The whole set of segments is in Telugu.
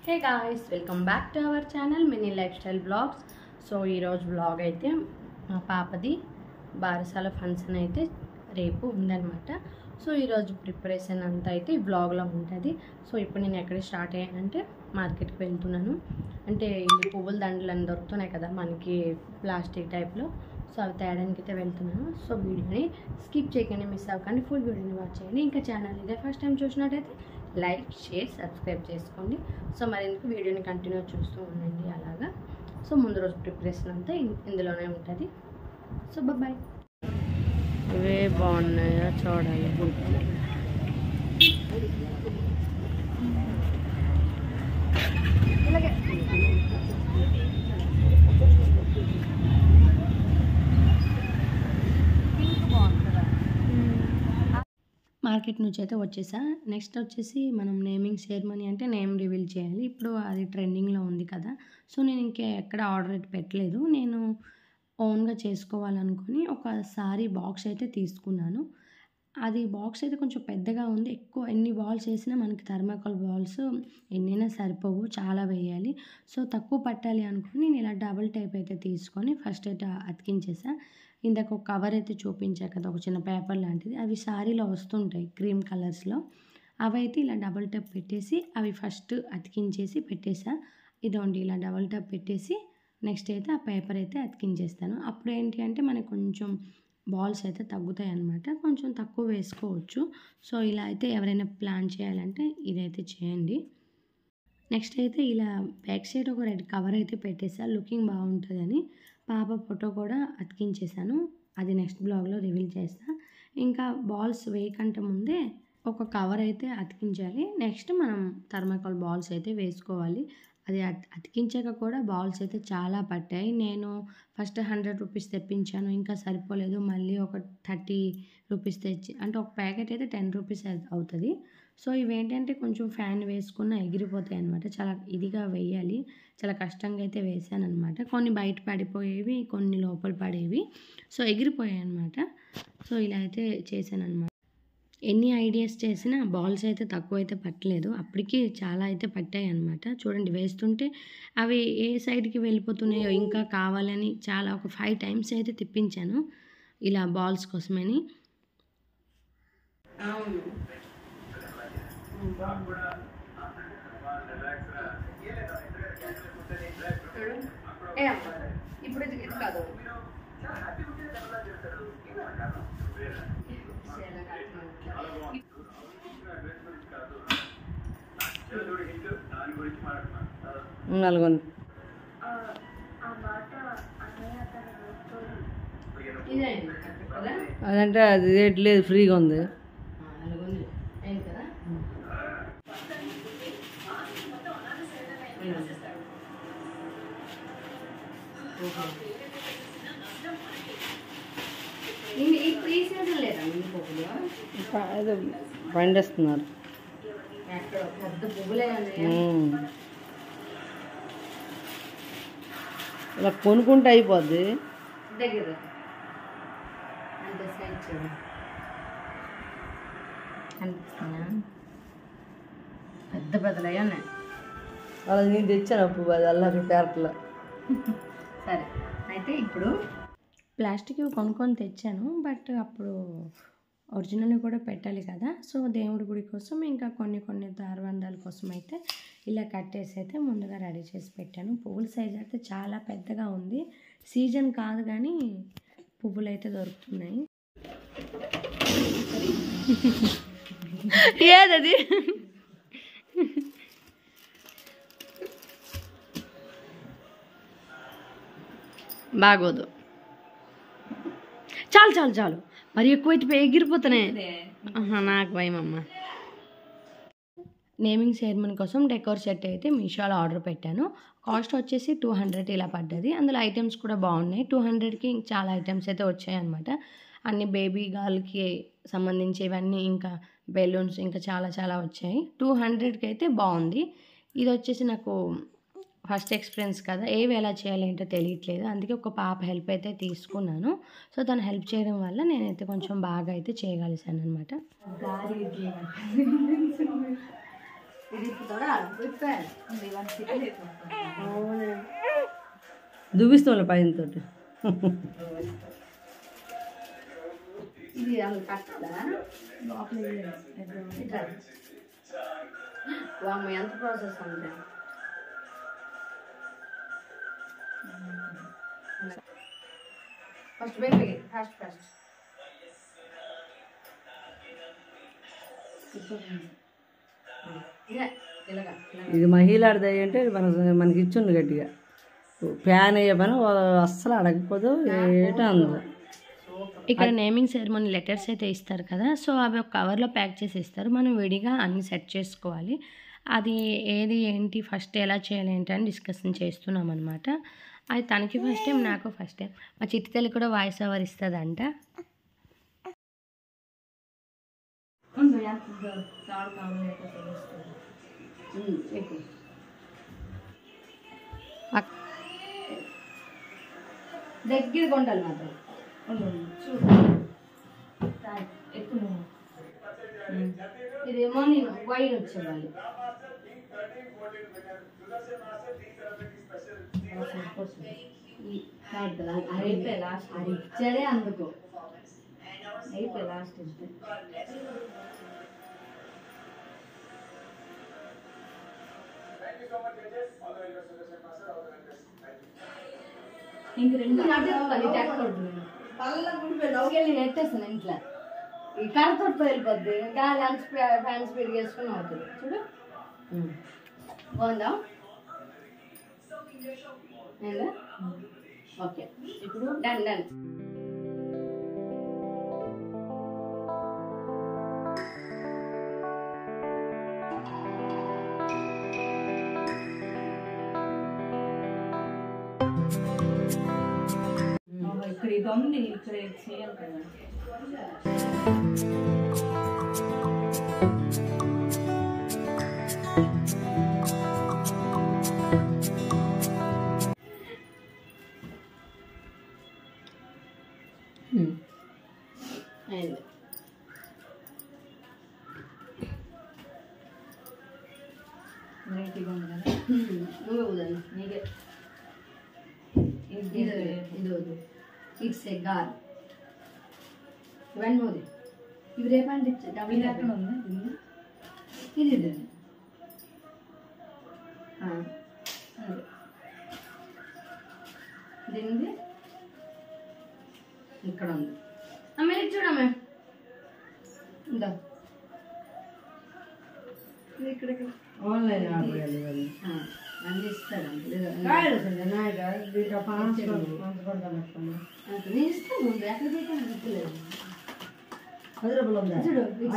Hey guys, welcome back to our channel mini life style blogs. So ఈరోజు బ్లాగ్ అయితే మా పాపది బారసాల ఫంక్షన్ అయితే రేపు ఉందన్నమాట. సో ఈరోజు ప్రిపరేషన్ అంతా అయితే ఈ బ్లాగ్లో ఉంటుంది. సో ఇప్పుడు నేను ఎక్కడ స్టార్ట్ అయ్యానంటే మార్కెట్కి వెళ్తున్నాను. అంటే ఈ పువ్వుల దండలు అని దొరుకుతున్నాయి కదా మనకి ప్లాస్టిక్ టైప్లో. సో అవి తేడానికి అయితే వెళ్తున్నాను. సో వీడియోని స్కిప్ చేయకండి, మిస్ అవ్వకండి, ఫుల్ వీడియోని వాచ్ చేయండి. ఇంకా ఛానల్ ఇదే ఫస్ట్ టైం చూసినట్టయితే లైక్, షేర్, సబ్స్క్రైబ్ చేసుకోండి. సో మరెందుకు వీడియోని కంటిన్యూ చూస్తూ ఉండండి అలాగా. సో ముందు రోజు ప్రిపరేషన్ అంతా ఇందులోనే ఉంటుంది. So bye. ఇవే బాగున్నాయా చూడాలి. ఇలాగే మార్కెట్ నుంచి అయితే వచ్చేసా. నెక్స్ట్ వచ్చేసి మనం నేమింగ్ సెరమనీ అంటే నేమ్ రివీల్ చేయాలి. ఇప్పుడు అది ట్రెండింగ్లో ఉంది కదా. సో నేను ఎక్కడ ఆర్డర్ అయితే పెట్టలేదు. నేను ఓన్గా చేసుకోవాలనుకుని ఒక సారీ బాక్స్ అయితే తీసుకున్నాను. అది బాక్స్ అయితే కొంచెం పెద్దగా ఉంది. ఎన్ని బాల్స్ వేసినా మనకి థర్మాకోల్ బాల్స్ ఎన్నైనా సరిపోవు, చాలా వేయాలి. సో తక్కువ పట్టాలి అనుకుని నేను ఇలా డబుల్ టైప్ అయితే తీసుకొని ఫస్ట్ అయితే అతికించేసా. ఇందాక ఒక కవర్ అయితే చూపించా కదా, ఒక చిన్న పేపర్ లాంటిది. అవి సారీలో వస్తుంటాయి క్రీమ్ కలర్స్లో. అవైతే ఇలా డబుల్ టైప్ పెట్టేసి అవి ఫస్ట్ అతికించేసి పెట్టేసా. ఇదోండి ఇలా డబుల్ టైప్ పెట్టేసి నెక్స్ట్ అయితే ఆ పేపర్ అయితే అతికించేస్తాను. అప్పుడు ఏంటి అంటే మనకు కొంచెం బాల్స్ అయితే తగ్గుతాయి అన్నమాట, కొంచెం తక్కువ వేసుకోవచ్చు. సో ఇలా అయితే ఎవరైనా ప్లాన్ చేయాలంటే ఇదైతే చేయండి. నెక్స్ట్ అయితే ఇలా బ్యాక్ సైడ్ ఒక రెడ్ కవర్ అయితే పెట్టేసా, లుకింగ్ బాగుంటుందని. పాప ఫోటో కూడా అతికించేసాను, అది నెక్స్ట్ బ్లాగ్లో రివీల్ చేస్తా. ఇంకా బాల్స్ వేయకంటే ముందే ఒక కవర్ అయితే అతికించాలి. నెక్స్ట్ మనం థర్మాకోల్ బాల్స్ అయితే వేసుకోవాలి. అది అతికించాక కూడా బాల్స్ అయితే చాలా పట్టాయి. నేను ఫస్ట్ 100 రూపీస్ తెప్పించాను, ఇంకా సరిపోలేదు. మళ్ళీ ఒక 30 రూపీస్ తెచ్చి, అంటే ఒక ప్యాకెట్ అయితే 10 రూపీస్ అవుతుంది. సో ఇవేంటంటే కొంచెం ఫ్యాన్ వేసుకున్న ఎగిరిపోతాయి అనమాట. చాలా ఇదిగా వేయాలి, చాలా కష్టంగా అయితే వేసాను అనమాట. కొన్ని బయట పడిపోయేవి, కొన్ని లోపల పడేవి. సో ఎగిరిపోయాయి అనమాట. సో ఇలా అయితే చేశాను అనమాట. ఎన్ని ఐడియాస్ చేసినా బాల్స్ అయితే తక్కువ అయితే పట్టలేదు. అప్పటికి చాలా అయితే పట్టాయి అనమాట. చూడండి వేస్తుంటే అవి ఏ సైడ్కి వెళ్ళిపోతున్నాయో, ఇంకా కావాలని చాలా ఒక 5 టైమ్స్ అయితే తిప్పించాను ఇలా బాల్స్ కోసమని. అవును, ఇప్పుడు ఇది కాదు. నల్గొండ అదంటే అది రేట్ లేదు, ఫ్రీగా ఉంది. పండిస్తున్నారు ఇలా కొనుక్కుంటే అయిపోద్ది. పెద్ద పెద్దలయ్యా అలా నేను తెచ్చాను అప్పుడు, అది అల్లరి పేపర్లో. సరే అయితే ఇప్పుడు ప్లాస్టిక్ కొనుక్కొని తెచ్చాను, బట్ అప్పుడు ఒరిజినల్ కూడా పెట్టాలి కదా. సో దేవుడి గుడి కోసం ఇంకా కొన్ని దారబంధాల కోసం అయితే ఇలా కట్టేసి అయితే ముందుగా రెడీ చేసి పెట్టాను. పువ్వుల సైజ్ అయితే చాలా పెద్దగా ఉంది. సీజన్ కాదు కానీ పువ్వులు అయితే దొరుకుతున్నాయి. ఏదది బాగోదు. చాలు చాలు చాలు, మరి ఎక్కువైతే ఎగిరిపోతున్నాయి. నాకు భయం అమ్మ. నేమింగ్ సెరమనీ కోసం డెకోర్ సెట్ అయితే మీషోలో ఆర్డర్ పెట్టాను. కాస్ట్ వచ్చేసి 200 ఇలా పడ్డది. అందులో ఐటమ్స్ కూడా బాగున్నాయి. 200కి చాలా ఐటమ్స్ అయితే వచ్చాయి అనమాట. అన్ని బేబీ గర్ల్కి సంబంధించేవన్నీ, ఇంకా బెలూన్స్, ఇంకా చాలా చాలా వచ్చాయి. 200కి అయితే బాగుంది. ఇది వచ్చేసి నాకు ఫస్ట్ ఎక్స్పీరియన్స్ కదా, ఏవి ఎలా చేయాలి ఏంటో తెలియట్లేదు. అందుకే ఒక పాప హెల్ప్ అయితే తీసుకున్నాను. సో తను హెల్ప్ చేయడం వల్ల నేనైతే కొంచెం బాగా అయితే చేయగలిసాను అనమాట. చూపిస్తాం పైన తోటి ఇది అసలు కట్టదా ఎంత ప్రాసెస్ అంటే ఫస్ట్ బేబీ ఫస్ట్ ఇది మహిళాడిది అంటే మనకి ఇచ్చిండు గట్టిగా ఫ్యాన్ అయ్యే పని అస్సలు అడగకపోదు ఏటో అందదు. ఇక్కడ నేమింగ్ సెరమనీ లెటర్స్ అయితే ఇస్తారు కదా, సో అవి ఒక కవర్లో ప్యాక్ చేసి ఇస్తారు. మనం విడిగా అన్ని సెట్ చేసుకోవాలి. అది ఏది ఏంటి ఫస్ట్ ఎలా చేయాలి ఏంటి అని డిస్కషన్ చేస్తున్నాం అనమాట. అది తనకి ఫస్ట్ టైం, నాకు ఫస్ట్ టైం. మా చిట్టి తల్లి కూడా వాయిస్ ఓవర్ ఇస్తుందంట. దగ్గర కొంటాలి మాత్రం ఇదేమో నేను వైన్ వచ్చేవాళ్ళు అది ఇచ్చాడే అందుకో అయిపోయి లాస్ట్ ఇస్తే ఇంక రెండు నెట్టేస్తాను ఇంట్లో ఈ కడతొట్టు వెళ్ళిపోద్ది గాలి అంత ఫ్యాన్ స్పీడ్ వేసుకుని అవుతుంది చూడు బాగుందా ఓకే ఇప్పుడు డన్ డన్ ఇక్కడ ఇది ఉంది ఇక్కడ చేయాలి కదా నీట్గా ఉంది కదా నువ్వే ఉదయం నీకే ఇది వద్దు ఇట్స్ ఏ గార్ ఇవన్నీ వద్దు ఇవి రేపండి డబ్బులు ఎక్కడ ఉంది ఇది ఇది దీనిది ఇక్కడ ఉంది అమ్మ ఇది చూడమ్మ ఇందా ఇక్కడ ఆన్లైన్ ఆర్డర్ అన్నీ ఇస్తాడు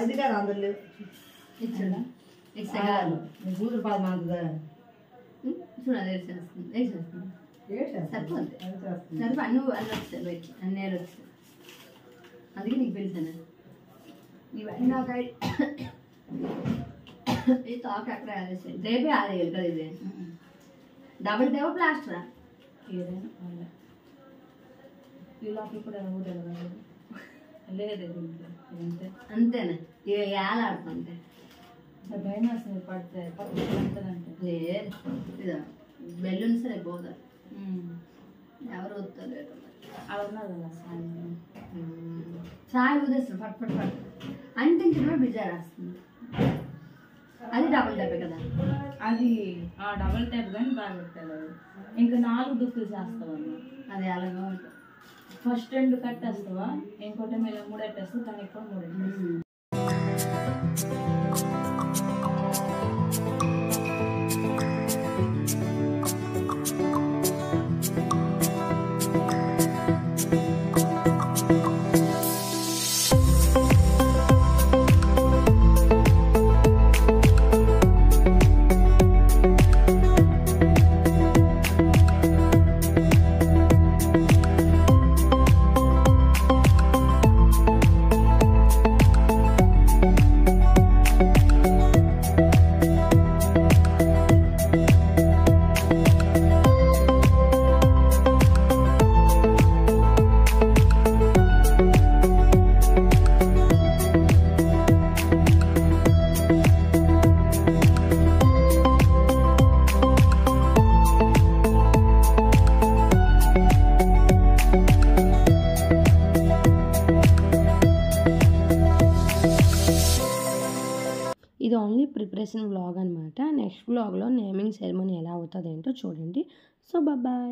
అది కాదు అందరు ఇచ్చాడా కూతురు పాదం అంతదా చూడాలి సరిపోద్ది సరిపో నువ్వు అన్నీ వస్తాయి బయట అన్నీ నేరు వస్తాయి అందుకే నీకు పిలిచాను ఇవన్నీ నాకు ఈ తాక అక్కడ ఆదేశాడు రేపే ఆదేయాలి కదా ఇది డబుల్ దేవో ప్లాస్టరా ఏదైనా ఈ లోపల కూడా ఊడదు లేదు అంతే అంతేనా ఇక ఏలాడుతుంటే భయం అసలు పడతాయి పడుతుందంటే లేదు ఇదా బెలూన్ సరే పోదా ఎవరు వస్తారు అలా ఉన్నది కదా చాయ్ ఉదేస్తుంది పట్ పట్ పట్ అంటించడమే బిజారు వస్తుంది అది డబుల్ డబ్బే కదా అది డబుల్ టైప్ కానీ బాగా పెట్టాలి ఇంకా 4 దుక్కులు చేస్తావు అన్న అది అలాగే ఉంటుంది ఫస్ట్ 2 కట్టేస్తావా ఇంకోటి మీద 3 ఎట్టేస్తావు కానీ ఎక్కువ 3 ఎట్టేస్తావు ఇది ఓన్లీ ప్రిపరేషన్ వ్లాగ్ అనమాట. నెక్స్ట్ వ్లాగ్లో నేమింగ్ సెరమనీ ఎలా అవుతుంది ఏంటో చూడండి. So bye.